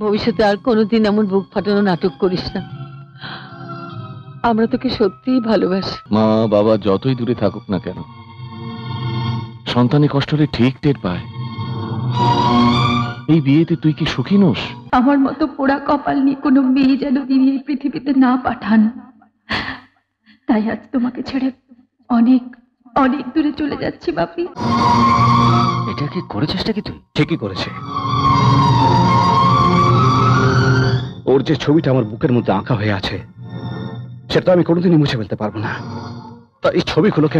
ভবিষ্যতে আর কোনোদিন এমন বুক ফাটানো নাটক করিস না। আমরা তোকে সত্যিই ভালোবাসি। মা বাবা যতই দূরে থাকুক না কেন, সন্তানের কষ্ট হলে ঠিক টের পায়। এই বিয়েতে তুই কি সুখী নোস? আমার মতো পোড়া কপাল নিয়ে কোনো মেয়ে যেন তিনি এই পৃথিবীতে না পাঠান, তাই আজ তোমাকে ছেড়ে অনেক অনেক দূরে চলে যাচ্ছি বাপি। এটা কি করেছিসটা কি তুই? ঠিকই করেছে। ওর যে ছবিটা আমার বুকের মধ্যে আঁকা হয়ে আছে সেটা আমি কোনোদিনই মুছে ফেলতে পারবো না। তা এই ছবিগুলোকে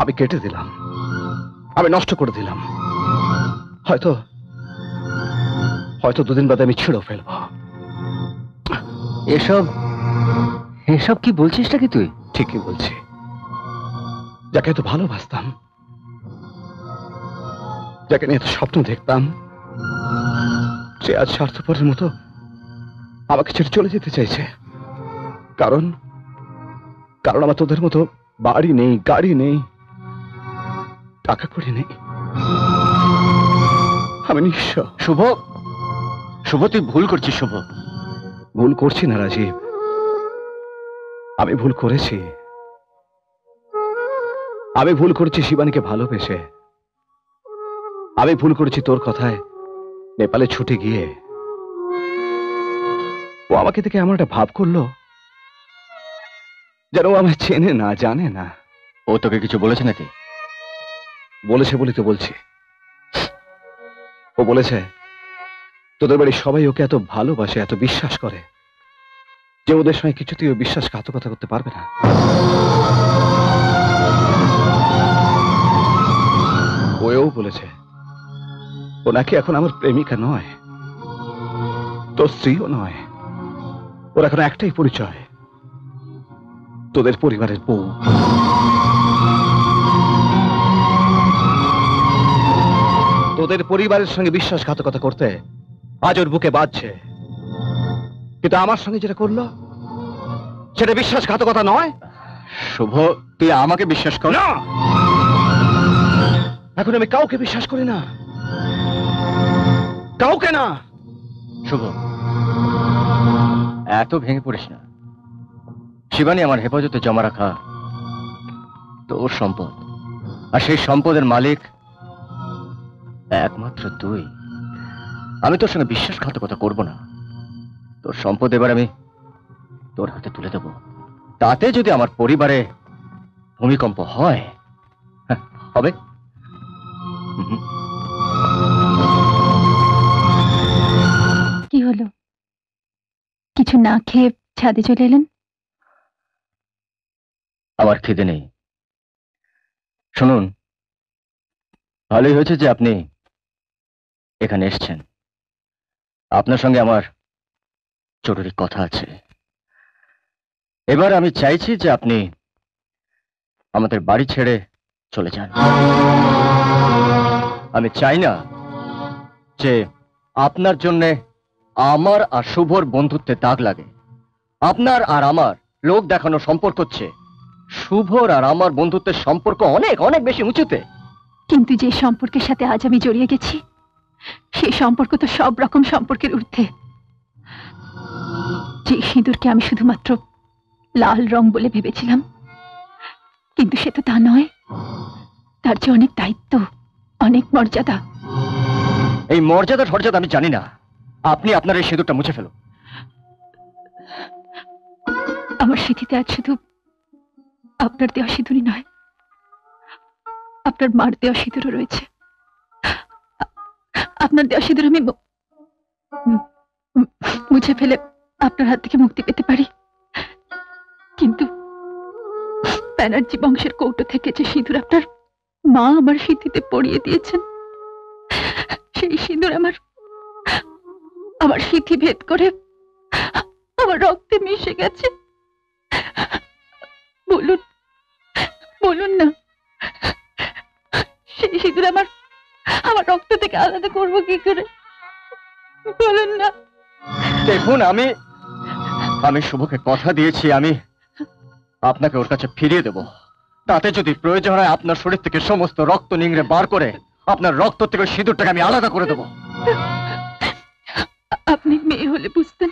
আমি কেটে দিলাম, আমি নষ্ট করে দিলাম। হয়তো হয়তো দুদিন বাদে আমি ছিঁড়েও ফেলবো। এসব এসব কি বলছিসটা কি তুই? ঠিকই বলছি। যাকে এত ভালোবাসতাম, যাকে নিয়ে এত স্বপ্ন দেখতাম, সে আজ স্বার্থপরের মতো আমাকে ছেড়ে চলে যেতে চাইছে। কারণ কারণ আমার তোদের মতো বাড়ি নেই, গাড়ি নেই, টাকা কড়ি নেই। আমি নিঃস্ব। শুভ, শুভ তুই ভুল করছিস। শুভ, ভুল করছি না রাজীব, আমি ভুল করেছি। আমি ভুল করেছি শিবানীকে ভালোবেসে। আমি ভুল করেছি তোর কথায় নেপালে ছুটে গিয়ে। ও আমাকে দেখে এমন একটা ভাব করলো যেন ও আমায় চেনে না, জানে না। ও তোকে কিছু বলেছে নাকি? বলেছে বলি তো বলছি। ও বলেছে তোদের বাড়ির সবাই ওকে এত ভালোবাসে, এত বিশ্বাস করে যে ওদের সঙ্গে কিছুতেই ও বিশ্বাসঘাতকতা করতে পারবে না। ওও বলেছে ও নাকি এখন আমার প্রেমিকা নয়, তোর স্ত্রীও নয়। ওর এখন একটাই পরিচয়, তোদের পরিবারের বউ। তোদের পরিবারের সঙ্গে বিশ্বাসঘাতকতা করতে আজ ওর বুকে বাজছে, কিন্তু আমার সঙ্গে যেটা করলো সেটা বিশ্বাসঘাতকতা নয়। শুভ, তুই আমাকে বিশ্বাস কর না, এখন আমি কাউকে বিশ্বাস করি না, কাউকে না। শুভ, এত ভেঙে পড়িস না। শিবানী আমার হেফাজতে জমা রাখা তোর সম্পদ, আর সেই সম্পদের মালিক একমাত্র তুই। আমি তোর সঙ্গে বিশ্বাসঘাতকতা করব না। তোর সম্পদ এবার আমি তোর হাতে তুলে দেব। তাতে যদি আমার পরিবারে ভূমিকম্প হয়, হবে। কি হলো, কিছু না খেয়ে ছাদে চলে এলেন? আমার খিদে নেই। শুনুন, ভালোই হয়েছে যে আপনি এখানে এসেছেন। আপনার সঙ্গে আমার জরুরি কথা আছে। এবার আমি চাইছি যে আপনি আমাদের বাড়ি ছেড়ে চলে যান। আমি চাই না যে আপনার জন্যে আমার আর শুভর বন্ধুত্বে দাগ লাগে। আপনার আর আমার লোক দেখানো সম্পর্ক হচ্ছে, শুভর আর আমার বন্ধুত্বের সম্পর্ক অনেক অনেক বেশি উঁচুতে। কিন্তু যে সম্পর্কের সাথে আজ আমি জড়িয়ে গেছি সেই সম্পর্ক তো সব রকম সম্পর্কের ঊর্ধ্বে। যে সিঁদুরকে আমি শুধুমাত্র লাল রং বলে ভেবেছিলাম, কিন্তু সে তো তা নয়। তার যে অনেক দায়িত্ব, অনেক মর্যাদা। এই মর্যাদা ঠর্যাদা আমি জানি না। আপনি আপনার এই সিঁদুরটা মুছে ফেলুন। আমার স্মৃতিতে আজ শুধু আপনার দেওয়া সিঁদুরই নয়, আপনার মার দেওয়া সিঁদুরও রয়েছে। আপনার দেওয়া সিঁদুর আমি মুছে ফেলে আপনার হাত থেকে মুক্তি পেতে পারি, কিন্তু ব্যানার্জি বংশের কৌটো থেকে যে সিঁদুর আপনার মা আমার স্মৃতিতে পরিয়ে দিয়েছেন, সেই সিঁদুর আমার স্মৃতি ভেদ করে আমার রক্তে মিশে গেছে। বলুন বলুন না, সেই সিঁদুর আমার রক্ত থেকে আলাদা করবো কি করে? বলুন না। দেখুন, আমি শুভকে কথা দিয়েছি আমি আপনাকে ওর কাছে ফিরিয়ে দেব। তাতে যদি প্রয়োজন হয় আপনার শরীর থেকে সমস্ত রক্ত নিংড়ে বার করে আপনার রক্ত থেকে সিঁদুরটাকে আমি আলাদা করে দেব। আপনি মেয়ে হলে বুঝতেন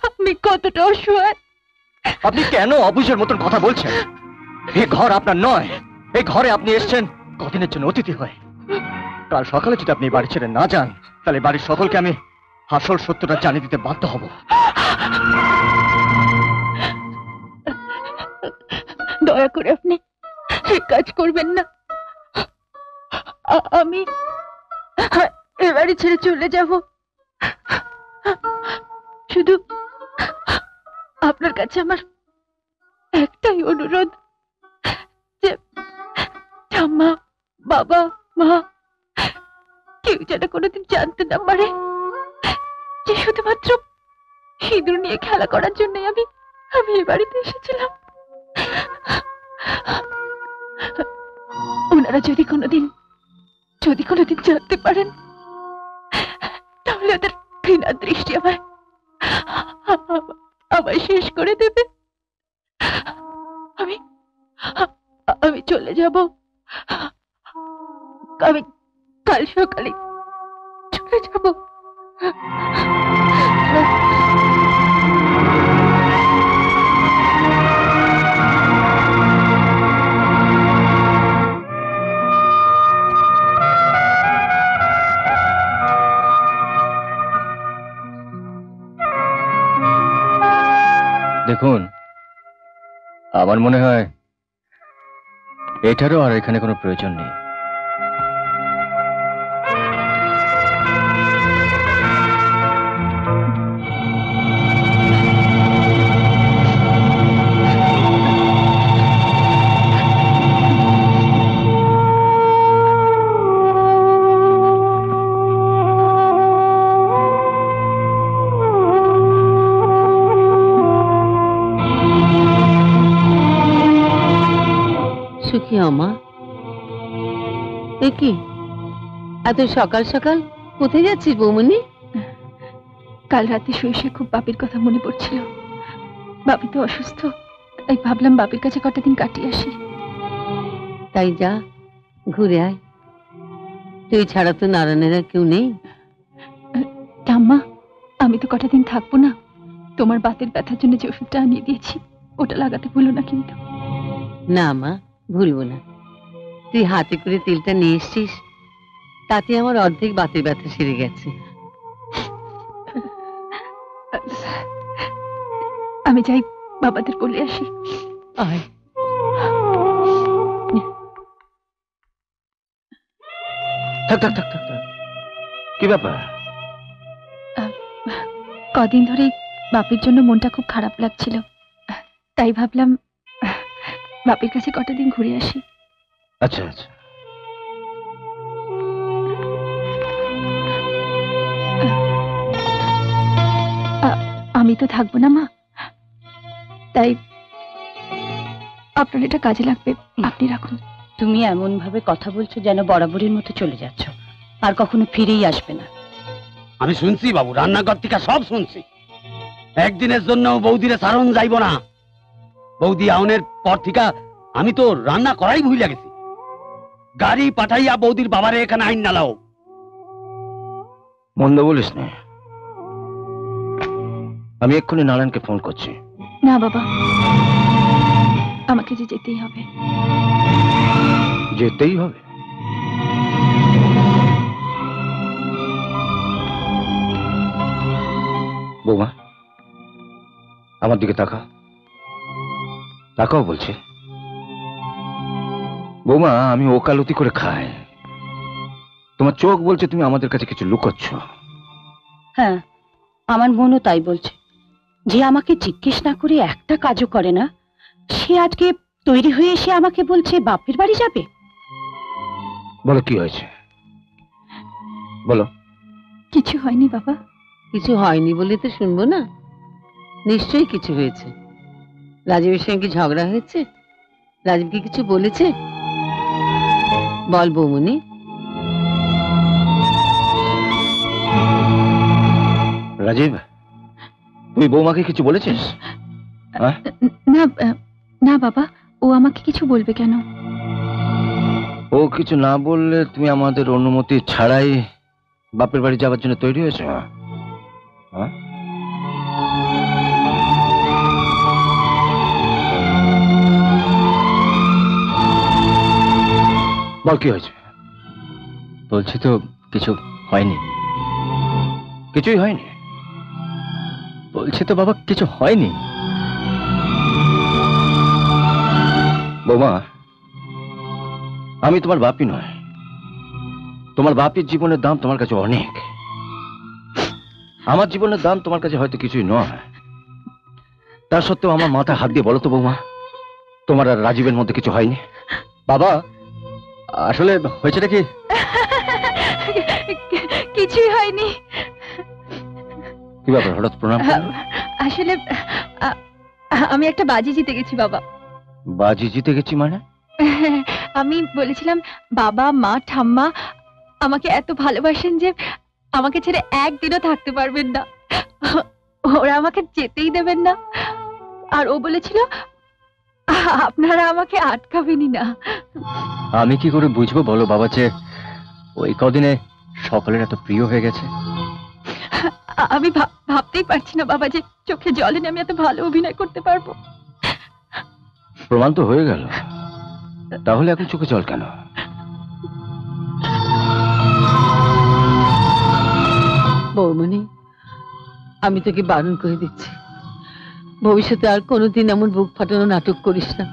আমি কতটা অসহায়। আপনি কেন অবুঝের মতন কথা বলছেন? এই ঘর আপনার নয়। এই ঘরে আপনি এসেছেন কদিনের জন্য অতিথি হয়ে। কাল সকালে যদি আপনি এই বাড়ি ছেড়ে না যান, তাহলে বাড়ির সকলকে আমি আসল সত্যটা জানিয়ে দিতে বাধ্য হব। দয়া করে আপনি এই কাজ করবেন না। আমি এ বাড়ি ছেড়ে চলে যাব। শুধু আপনার কাছে আমার একটাই অনুরোধ, যে ঠাম্মা, বাবা, মা কেউ যেন কোনোদিন জানতে না পারে যে শুধুমাত্র সিঁদুর নিয়ে খেলা করার জন্য আমি এই বাড়িতে এসেছিলাম। ওনারা যদি কোনোদিন জানতে পারেন, তাহলে ওদের ঘৃণার দৃষ্টি আমায় শেষ করে দেবে। আমি চলে যাব। আমি কাল সকালে চলে যাব। দেখুন, আমার মনে হয় এটারও আর এখানে কোনো প্রয়োজন নেই। সুখী আমা, এ কি এত সকাল সকাল কোথায় যাচ্ছিস বৌমনি? কাল রাতে শুয়ে শুয়ে খুব বাপির কথা মনে পড়ছিল। বাপি তো অসুস্থ, তাই ভাবলাম বাপির কাছে কটা দিন কাটিয়ে আসি। তাই যা, ঘুরে আয়। তুই ছাড়া তো নারায়ণের আর কেউ নেই। ঠাম্মা, আমি তো কটা দিন থাকবো না। তোমার বাতের ব্যথার জন্য যে ওষুধটা আনিয়ে দিয়েছি, ওটা লাগাতে ভুলো না কিন্তু। না মা, ভুলবো না। তুই হাতে করে তেলটা নিয়ে এসছিস, তাতে আমার অর্ধেক বাতের ব্যথা সেরে গেছে। আমি যাই, বাবাদের বলে আসি। আয়। থাক থাক থাক থাক থাক। কি ব্যাপার? কদিন ধরেই বাপির জন্য মনটা খুব খারাপ লাগছিল, তাই ভাবলাম বাপির কাছে কটা দিন ঘুরে আসি। আচ্ছা আচ্ছা। আমি তো থাকবো না মা, তাই আপনার এটা কাজে লাগবে, আপনি রাখুন। তুমি এমন ভাবে কথা বলছো যেন বরাবরের মতো চলে যাচ্ছ, আর কখনো ফিরেই আসবে না। আমি শুনছি বাবু, রান্নাঘর থেকে সব শুনছি। একদিনের জন্য বৌদিরে সারণ যাইব না। বৌদি আউনের পর থেকে আমি তো রান্না করাই ভুলে গেছি। গাড়ি পাঠাইয়া বৌদির বাবারে এখানে আইন নালাও। মন্দ বলিস না, আমি এক্ষুনি নারায়ণকে ফোন করছি। না বাবা, আমাকে যে যেতেই হবে। যেতেই হবে? বৌমা, আমার দিকে তাকাও, তাকাও বলছে। বৌমা, আমি ওকালতি করে খাই। তোমার চোখ বলছে তুমি আমাদের কাছে কিছু লুকোচ্ছ। হ্যাঁ, আমার মনও তাই বলছে। যে আমাকে জিজ্ঞেস না করে একটা কাজও করে না, সে আজকে তৈরি হয়ে এসে আমাকে বলছে বাপের বাড়ি যাবে। বলো কি হয়েছে, বলো। কিছু হয়নি বাবা। কিছু হয়নি বলে তো শুনবো না? নিশ্চয়ই কিছু হয়েছে। রাজীবের সঙ্গে ঝগড়া হয়েছে? রাজীব কি কিছু বলেছে? বল বৌমনি। রাজীব, তুই বৌমাকে কিছু বলেছিস? না না বাবা, ও আমাকে কিছু বলবে কেন? ও কিছু না বললে তুমি আমাদের অনুমতি ছাড়াই বাপের বাড়ি যাওয়ার জন্য তৈরি হয়েছে? বল কি হয়েছে? বলছি তো কিছু হয়নি, কিছুই হয়নি। বলছি তো বাবা কিছু হয়নি। বৌমা, আমি তোমার বাপই নয়। তোমার বাপের জীবনের দাম তোমার কাছে অনেক, আমার জীবনের দাম তোমার কাছে হয়তো কিছুই নয়। তা সত্ত্বেও আমার মাথায় হাত দিয়ে বলো তো বৌমা, তোমার আর রাজীবের মধ্যে কিছু হয়নি? বাবা আসলে হয়েছেটা কি? কিছুই হয়নি। কি ব্যাপার, হঠাৎ প্রণাম করলে? আসলে আমি একটা বাজি জিতে গেছি বাবা। বাজি জিতে গেছি মানে? আমি বলেছিলাম বাবা মা ঠাম্মা আমাকে এত ভালোবাসেন যে আমাকে ছেড়ে একদিনও থাকতে পারবেন না, ওরা আমাকে যেতেই দেবেন না। আর ও বলেছিল আপনারা আমাকে আটকাবেনই না। আমি কি করে বুঝবো বলো বাবা যে ওই কদিনে সকলের এত প্রিয় হয়ে গেছে? আমি ভাবতেই পারছি না বাবা যে চোখে জলে আমি এত ভালো অভিনয় করতে পারবো। প্রমাণ তো হয়ে গেল, তাহলে এখন চোখে জল কেন? বৌমনি, আমি তোকে বারণ করে দিচ্ছি, ভবিষ্যতে আর কোনোদিন এমন বুক ফাটানো নাটক করিস না।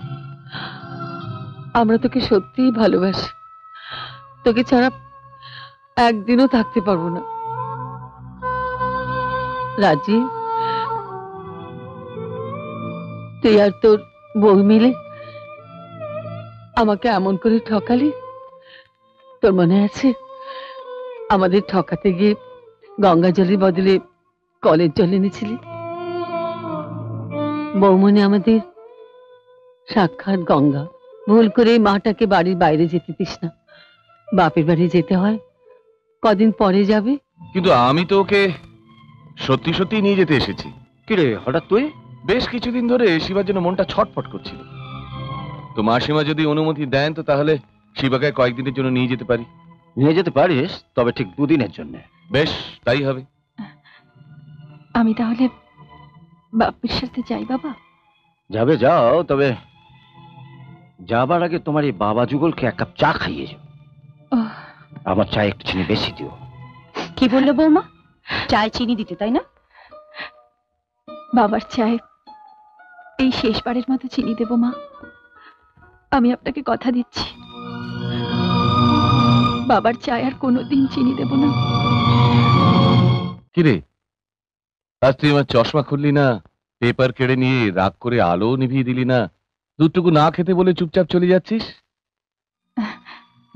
আমরা তোকে সত্যিই ভালোবাসি, তোকে ছাড়া একদিনও থাকতে পারবো না। রাজীব, তুই আর তোর বউ মিলে আমাকে এমন করে ঠকালি। তোর মনে আছে আমাদের ঠকাতে গিয়ে গঙ্গা জলের বদলে কলের জল এনেছিলি? বৌমনি আমাদের সাক্ষাৎ গঙ্গা। ভুল করে মাটাকে বাড়ির বাইরে যেতে দিস না, বাপের বাড়ি যেতে হয়, কদিন পরে যাবে। কিন্তু আমি তো ওকে সত্যি সত্যি নিয়ে যেতে এসেছি। কিরে হঠাৎ তুই? বেশ কিছুদিন ধরে শিবার জন্য মনটা ছটফট করছিল। তো মাসিমা যদি অনুমতি দেন তো তাহলে শিবাকে কয়েকদিনের জন্য নিয়ে যেতে পারি। নিয়ে যেতে পারিস, তবে ঠিক দুদিনের জন্য। বেশ, তাই হবে। আমি তাহলে বাপের সাথে যাই বাবা? যাবে যাও, তবে যাবার আগে তোমার এই বাবা যুগলকে এক কাপ চা খাইয়ে যাও। আমার চা একটু চিনি বেশি দিও। কি বললো বৌমা? চায় চিনি দিতে, তাই না? বাবার চায় এই শেষবারের মতো চিনি দেব মা। আমি আপনাকে কথা দিচ্ছি, বাবার চায় আর কোনোদিন চিনি দেব না। কিরে, আজ তুই আমার চশমা খুললি না, পেপার কেড়ে নিয়ে রাগ করে আলো নিভিয়ে দিলি না, দুধটুকু না খেতে বলে চুপচাপ চলে যাচ্ছিস?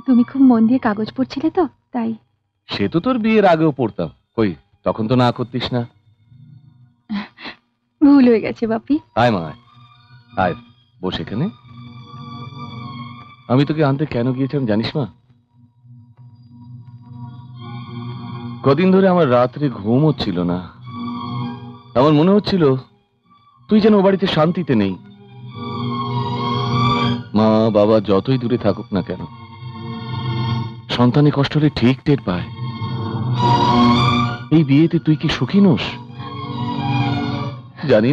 তুমি খুব মন দিয়ে কাগজ পড়ছিলে তো, তাই। সে তো তোর বিয়ের আগেও পড়তাম, কই তখন তো না করতিস না। ভুল হয়ে গেছে বাপি। আয় মা, আয় বস এখানে। আমি তোকে আনতে কেন গিয়েছিলাম জানিস মা? কদিন ধরে আমার রাত্রে ঘুম হচ্ছিল না। আমার মনে হচ্ছিল তুই যেন ও বাড়িতে শান্তিতে নেই। মা বাবা যতই দূরে থাকুক না কেন, সন্তানে কষ্ট হলে ঠিক টের পায়। এই বিয়েতে তুই কি সুখী নোস? জানি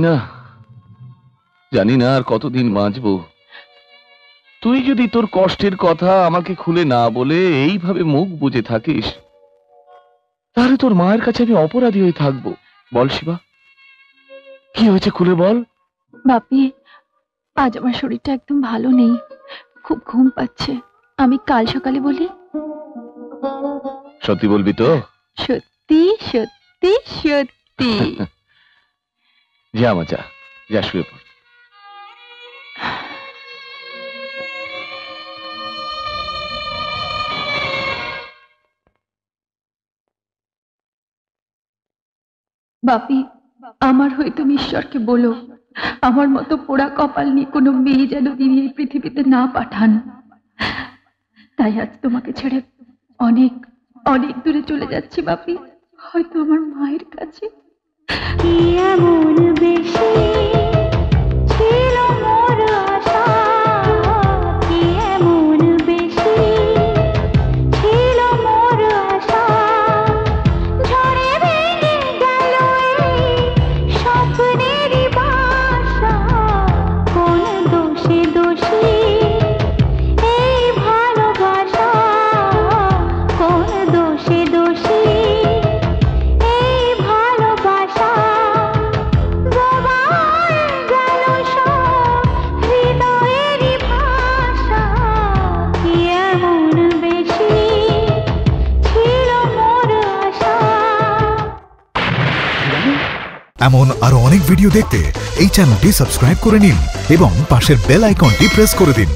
না আর কতদিন বাঁচবো। তুই যদি তোর কষ্টের কথা আমাকে খুলে না বলে এইভাবে মুখ বুজে থাকিস, তাহলে তোর মায়ের কাছে আমি অপরাধী হয়ে থাকবো। বল শিবা, কি হয়েছে খুলে বল। বাপি, আজ আমার শরীরটা একদম ভালো নেই, খুব ঘুম পাচ্ছে। আমি কাল সকালে বলি? সত্যি বলবি তো? সত্যি সত্যি সত্যি। যা মা, যা শুয়ে পড়। বাপি, আমার হয়ে তুমি ঈশ্বরকে বলো আমার মতো পোড়া কপাল নিয়ে কোনো মেয়ে যেন তিনি এই পৃথিবীতে না পাঠান। তাই আজ তোমাকে ছেড়ে অনেক অনেক দূরে চলে যাচ্ছি বাপি, হয়তো আমার মায়ের কাছে। কি এমন বেশি ছিল মোর আশা, কি এমন বেশি ছিল মোর আশা, ঝড়ে ভেঙে গেল এই স্বপ্নেরই বাসা। কোন দোষে দোষী এই ভালোবাসা। এমন আরো অনেক ভিডিও দেখতে এই চ্যানেলটি সাবস্ক্রাইব করে নিন এবং পাশের বেল আইকনটি প্রেস করে দিন।